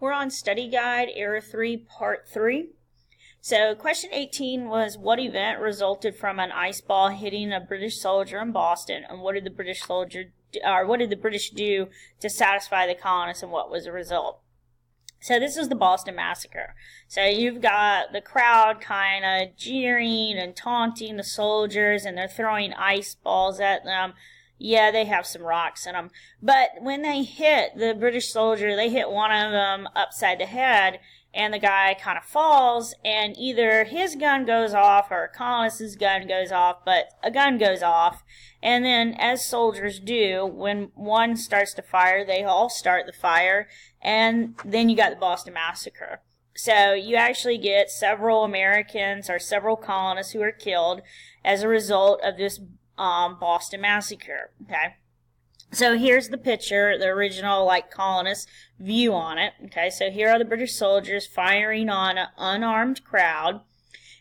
We're on Study Guide, Era 3, Part 3. So question 18 was, what event resulted from an ice ball hitting a British soldier in Boston, and what did the British do to satisfy the colonists, and what was the result? So this is the Boston Massacre. So you've got the crowd kind of jeering and taunting the soldiers, and they're throwing ice balls at them. Yeah, they have some rocks in them. But when they hit the British soldier, they hit one of them upside the head, and the guy kind of falls, and either his gun goes off or a colonist's gun goes off, but a gun goes off. And then, as soldiers do, when one starts to fire, they all start the fire, and then you got the Boston Massacre. So you actually get several Americans or several colonists who are killed as a result of this Boston Massacre. Okay. So here's the picture, the original colonist view on it. Okay, so here are the British soldiers firing on an unarmed crowd,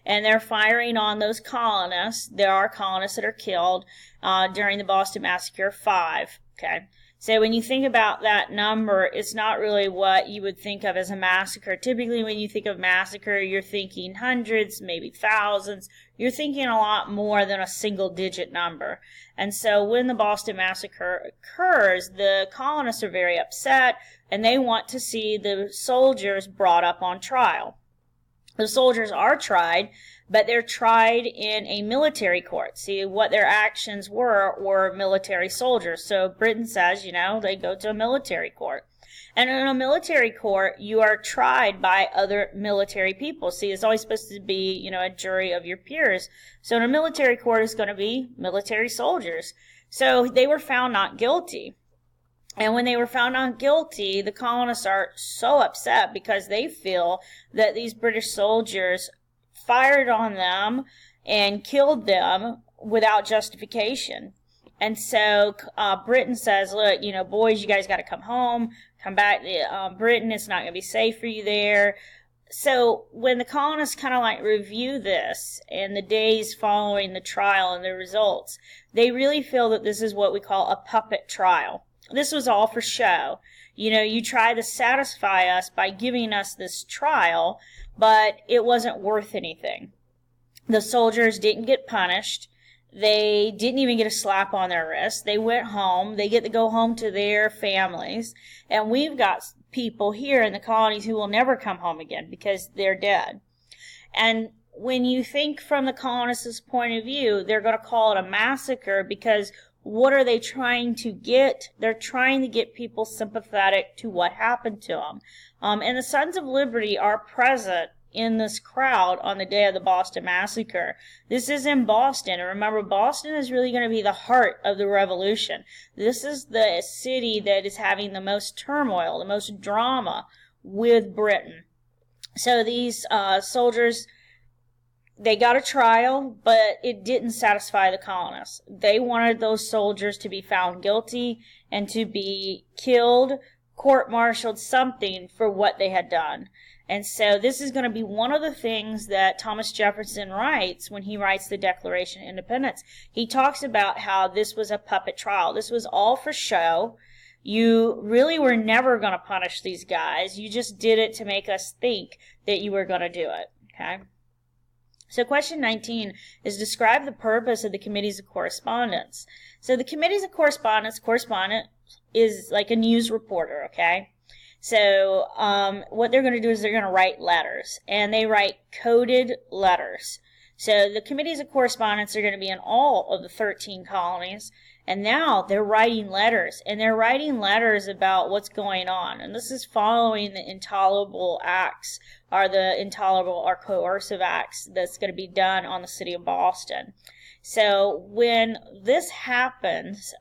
and they're firing on those colonists. There are colonists that are killed during the Boston Massacre, 5. Okay, so when you think about that number, it's not really what you would think of as a massacre. Typically, when you think of massacre, you're thinking hundreds, maybe thousands. You're thinking a lot more than a single-digit number. And so when the Boston Massacre occurs, the colonists are very upset, and they want to see the soldiers brought up on trial. The soldiers are tried, but they're tried in a military court. See, what their actions were military soldiers. So Britain says, they go to a military court. And in a military court, you are tried by other military people. See, it's always supposed to be, a jury of your peers. So in a military court, it's going to be military soldiers. So they were found not guilty. And when they were found not guilty, the colonists are so upset because they feel that these British soldiers fired on them and killed them without justification. And so Britain says, look, boys, you guys got to come home, come back to Britain. It's not going to be safe for you there. So when the colonists kind of review this and the days following the trial and the results, they really feel that this is what we call a puppet trial. This was all for show. You try to satisfy us by giving us this trial, but it wasn't worth anything. The soldiers didn't get punished. They didn't even get a slap on their wrist. They went home. They get to go home to their families. And we've got people here in the colonies who will never come home again because they're dead. And when you think from the colonists' point of view, they're going to call it a massacre because what are they trying to get? They're trying to get people sympathetic to what happened to them. And the Sons of Liberty are present in this crowd on the day of the Boston Massacre. This is in Boston, and remember, Boston is really going to be the heart of the revolution. This is the city that is having the most turmoil, the most drama with Britain. So these soldiers, they got a trial, but it didn't satisfy the colonists. They wanted those soldiers to be found guilty and to be killed, court-martialed, something for what they had done. And so this is going to be one of the things that Thomas Jefferson writes when he writes the Declaration of Independence. He talks about how this was a puppet trial. This was all for show. You really were never going to punish these guys. You just did it to make us think that you were going to do it. Okay? So question 19 is describe the purpose of the Committees of Correspondence. So the Committees of Correspondence, correspondent is like a news reporter, okay? So what they're going to do is they're going to write letters, and they write coded letters. So the Committees of Correspondence are going to be in all of the 13 colonies, and now they're writing letters, and they're writing letters about what's going on. And this is following the intolerable acts, or the intolerable or coercive acts that's going to be done on the city of Boston. So when this happens,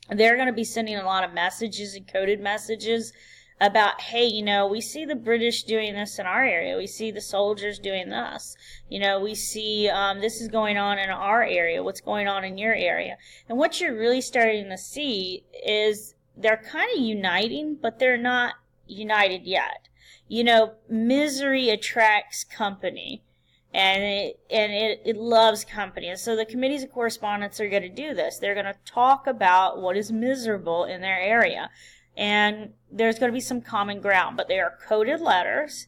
they're going to be sending a lot of messages and coded messages about, hey, we see the British doing this in our area. We see the soldiers doing this. We see this is going on in our area. What's going on in your area? And what you're really starting to see is they're kind of uniting, but they're not united yet. Misery attracts company. And it loves company. And so the Committees of Correspondence are going to do this. They're going to talk about what is miserable in their area. and there's going to be some common ground, but they are coded letters.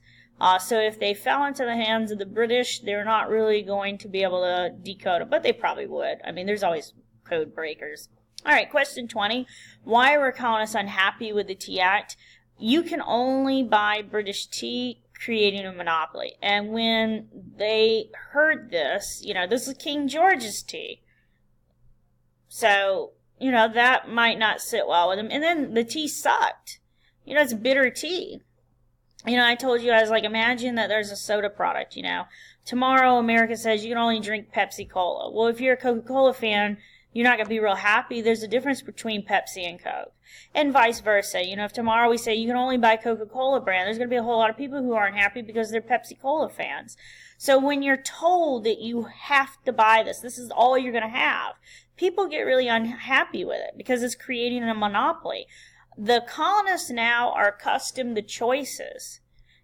So if they fell into the hands of the British, they're not really going to be able to decode it, but they probably would. I mean, there's always code breakers. All right, question 20. Why were colonists unhappy with the Tea Act? You can only buy British tea, creating a monopoly. And when they heard this, this is King George's tea. So, that might not sit well with them. And then the tea sucked. It's bitter tea. I told you, I was like, imagine that there's a soda product, Tomorrow, America says you can only drink Pepsi-Cola. Well, if you're a Coca-Cola fan, you're not going to be real happy. There's a difference between Pepsi and Coke. And vice versa. If tomorrow we say you can only buy Coca-Cola brand, there's going to be a whole lot of people who aren't happy because they're Pepsi-Cola fans. So when you're told that you have to buy this is all you're going to have, people get really unhappy with it because it's creating a monopoly. The colonists now are accustomed to choices.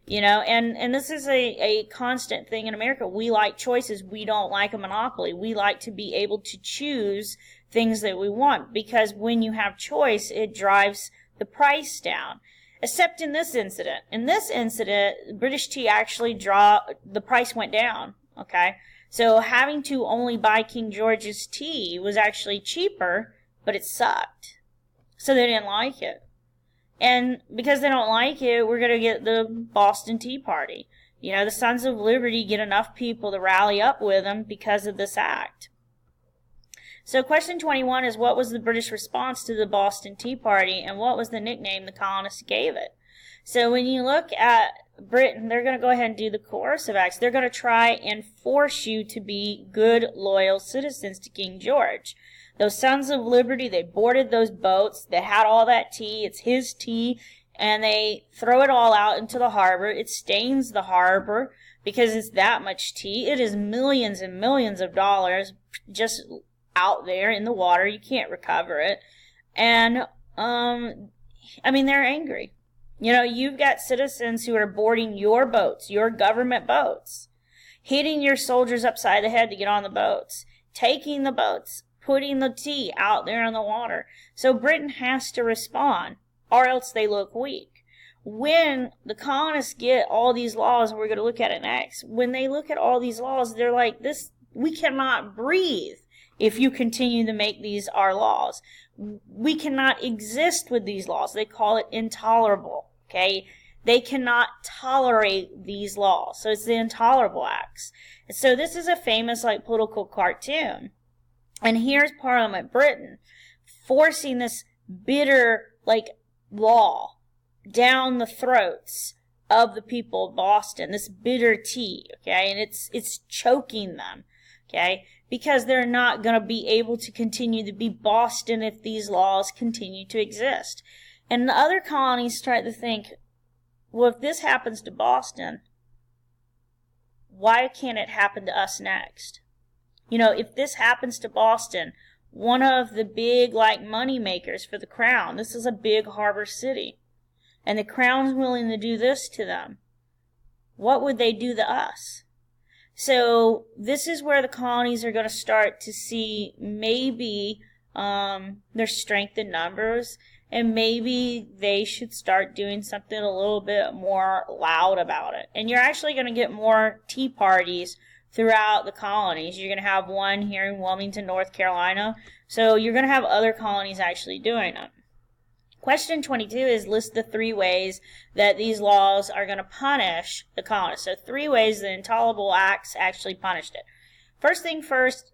And this is a constant thing in America. We like choices. We don't like a monopoly. We like to be able to choose things that we want, because when you have choice, it drives the price down. Except in this incident. In this incident, British tea actually the price went down, okay? So having to only buy King George's tea was actually cheaper, but it sucked. So they didn't like it. And because they don't like it, we're going to get the Boston Tea Party. The Sons of Liberty get enough people to rally up with them because of this act. So question 21 is, what was the British response to the Boston Tea Party, and what was the nickname the colonists gave it? So when you look at Britain, they're going to go ahead and do the coercive acts. They're going to try and force you to be good, loyal citizens to King George. Those Sons of Liberty, they boarded those boats. They had all that tea. It's his tea. And they throw it all out into the harbor. It stains the harbor because it's that much tea. It is millions and millions of dollars just out there in the water. You can't recover it. And, they're angry. You've got citizens who are boarding your boats, your government boats, hitting your soldiers upside the head to get on the boats, taking the boats, putting the tea out there in the water. So Britain has to respond, or else they look weak. When the colonists get all these laws, and we're going to look at it next, when they look at all these laws, they're like, we cannot breathe if you continue to make these our laws. We cannot exist with these laws. They call it intolerable, okay? They cannot tolerate these laws. So it's the Intolerable Acts. And so this is a famous political cartoon. And here's Parliament Britain forcing this bitter, law down the throats of the people of Boston, this bitter tea, okay? And it's choking them, okay? Because they're not going to be able to continue to be Boston if these laws continue to exist. And the other colonies start to think, well, if this happens to Boston, why can't it happen to us next? If this happens to Boston, one of the big, money makers for the crown, this is a big harbor city, and the crown's willing to do this to them, what would they do to us? So this is where the colonies are going to start to see maybe their strength in numbers, and maybe they should start doing something a little bit more loud about it. And you're actually going to get more tea parties throughout the colonies. You're going to have one here in Wilmington, North Carolina. So you're going to have other colonies actually doing it. Question 22 is, list the 3 ways that these laws are going to punish the colonists. So 3 ways the Intolerable Acts actually punished it. First thing first,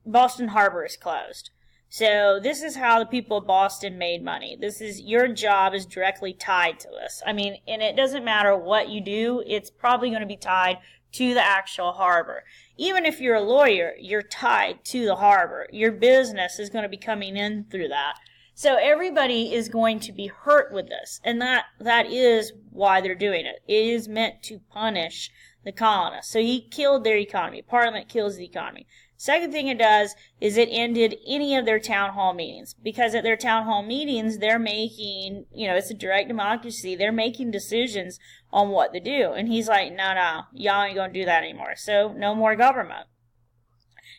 Boston Harbor is closed. So this is how the people of Boston made money. Your job is directly tied to this. And it doesn't matter what you do, it's probably going to be tied to the actual harbor. Even if you're a lawyer, you're tied to the harbor. Your business is going to be coming in through that. So everybody is going to be hurt with this, and that is why they're doing it. It is meant to punish the colonists. So he killed their economy. Parliament kills the economy. Second thing it does is it ended any of their town hall meetings, because at their town hall meetings, they're making, it's a direct democracy. They're making decisions on what to do. And he's like, no, y'all ain't going to do that anymore. So no more government.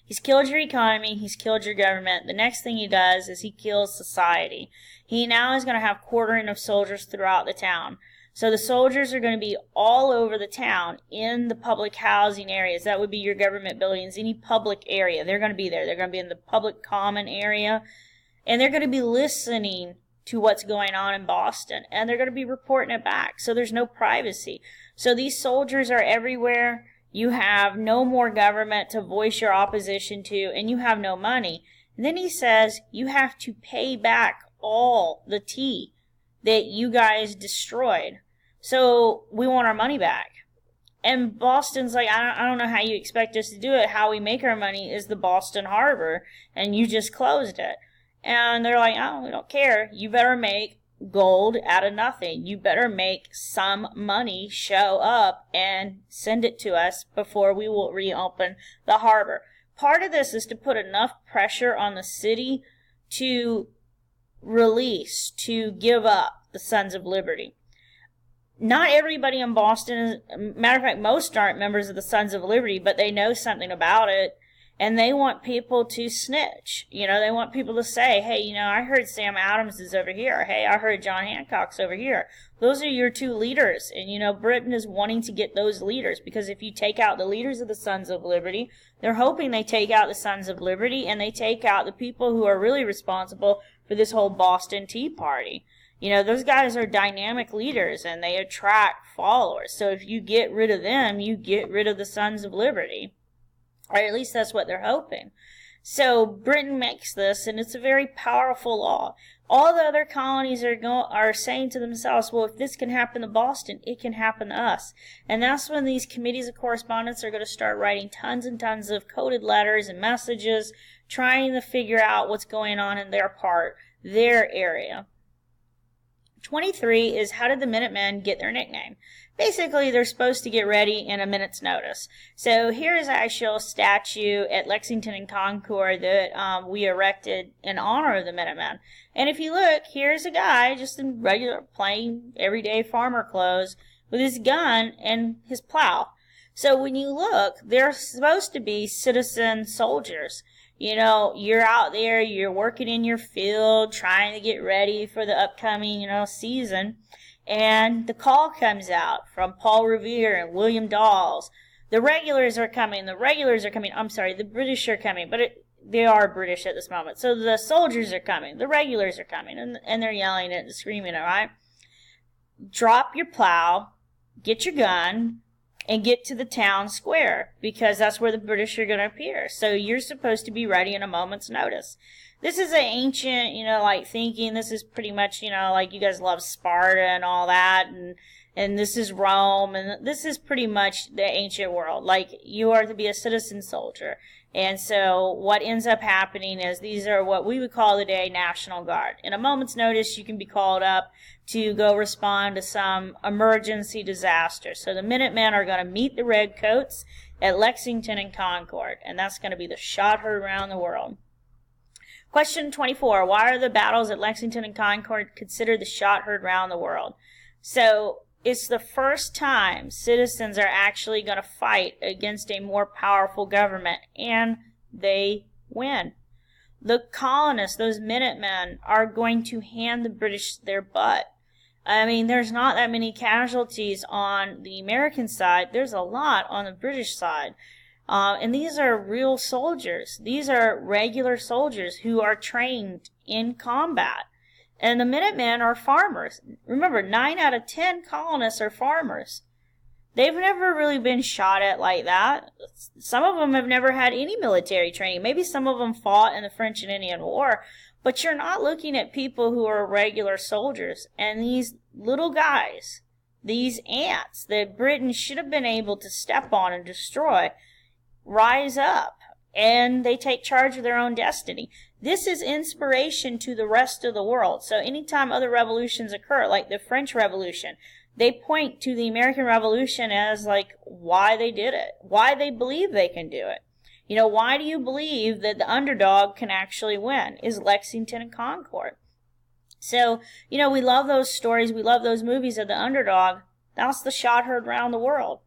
He's killed your economy. He's killed your government. The next thing he does is he kills society. He now is going to have quartering of soldiers throughout the town. So the soldiers are going to be all over the town in the public housing areas. That would be your government buildings, any public area. They're going to be there. They're going to be in the public common area. And they're going to be listening to what's going on in Boston. And they're going to be reporting it back. So there's no privacy. So these soldiers are everywhere. You have no more government to voice your opposition to. And you have no money. And then he says you have to pay back all the tea that you guys destroyed. So we want our money back. And Boston's like, I don't know how you expect us to do it. How we make our money is the Boston Harbor, and you just closed it. And they're like, oh, we don't care. You better make gold out of nothing. You better make some money show up and send it to us before we will reopen the harbor. Part of this is to put enough pressure on the city to release, to give up the Sons of Liberty. Not everybody in Boston, matter of fact, most aren't members of the Sons of Liberty, but they know something about it, and they want people to snitch. They want people to say, hey, I heard Sam Adams is over here. Hey, I heard John Hancock's over here. Those are your two leaders, and Britain is wanting to get those leaders, because if you take out the leaders of the Sons of Liberty, they're hoping they take out the Sons of Liberty, and they take out the people who are really responsible for this whole Boston Tea Party. Those guys are dynamic leaders, and they attract followers. So if you get rid of them, you get rid of the Sons of Liberty. Or at least that's what they're hoping. So Britain makes this, and it's a very powerful law. All the other colonies are saying to themselves, well, if this can happen to Boston, it can happen to us. And that's when these committees of correspondence are going to start writing tons and tons of coded letters and messages, trying to figure out what's going on in their part, their area. 23 is, how did the Minutemen get their nickname? Basically, they're supposed to get ready in a minute's notice. So here is actually a statue at Lexington and Concord that we erected in honor of the Minutemen. And if you look, here's a guy just in regular, plain, everyday farmer clothes with his gun and his plow. So when you look, they're supposed to be citizen soldiers. You're out there, you're working in your field, trying to get ready for the upcoming, season. And the call comes out from Paul Revere and William Dawes. The regulars are coming. The British are coming. But they are British at this moment. So the soldiers are coming. The regulars are coming. And they're yelling and screaming, all right? Drop your plow, get your gun, and get to the town square, because that's where the British are going to appear. So you're supposed to be ready in a moment's notice. This is an ancient, thinking. This is pretty much, you guys love Sparta and all that, and this is Rome, and this is pretty much the ancient world. You are to be a citizen soldier. And so what ends up happening is these are what we would call today National Guard. In a moment's notice, you can be called up to go respond to some emergency disaster. So the Minutemen are going to meet the Redcoats at Lexington and Concord, and that's going to be the shot heard around the world. Question 24, why are the battles at Lexington and Concord considered the shot heard around the world? So it's the first time citizens are actually going to fight against a more powerful government, and they win. The colonists, those Minutemen, are going to hand the British their butt. There's not that many casualties on the American side. There's a lot on the British side. And these are real soldiers. These are regular soldiers who are trained in combat. And the Minutemen are farmers. Remember, 9 out of 10 colonists are farmers. They've never really been shot at like that. Some of them have never had any military training. Maybe some of them fought in the French and Indian War. But you're not looking at people who are regular soldiers. And these little guys, these ants that Britain should have been able to step on and destroy, rise up. And they take charge of their own destiny. This is inspiration to the rest of the world. So anytime other revolutions occur, like the French Revolution, they point to the American Revolution as why they did it, why they believe they can do it. Why do you believe that the underdog can actually win? Is Lexington and Concord. So, we love those stories. We love those movies of the underdog. That's the shot heard around the world.